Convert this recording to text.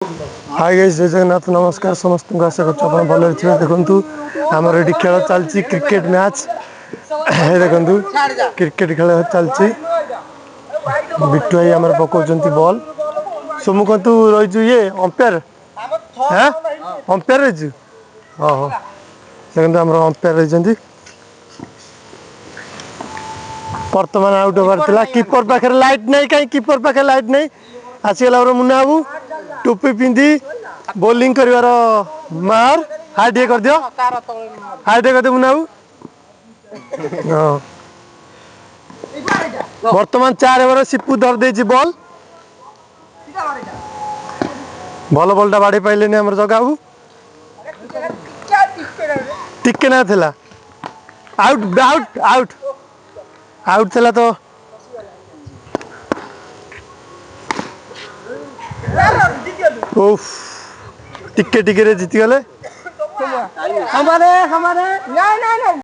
Hi guys, जय जगन्नाथ। नमस्कार समस्त को आशा कर भल देखु आमर ये खेल चलती क्रिकेट मैच देखु क्रिकेट खेल चलती बिट्टू भाई आम पकाउं बॉल सोमू कह तू रही ये अंपायर हाँ अंपायर रही हाँ हाँ देखते आम अंपायर रही बर्तमान आउट होबार कीपर पाखे लाइट नहीं कहीं कीपर पाखे लाइट नहीं आसीगला मुन्ना बाबू टोपी पिंधि बोलिंग कर मार हाई टे कर दियो हाई टे कर दियो मुन्ना बाबू बर्तमान 4 ओवर सिपू धर दे बॉल भल बॉलटा बाड़ी पाइले आम जगा बाबू टिके ना थिला आउट आउट आउट आउट थिला तो उफ टिके टिके रे जीती गले हमारे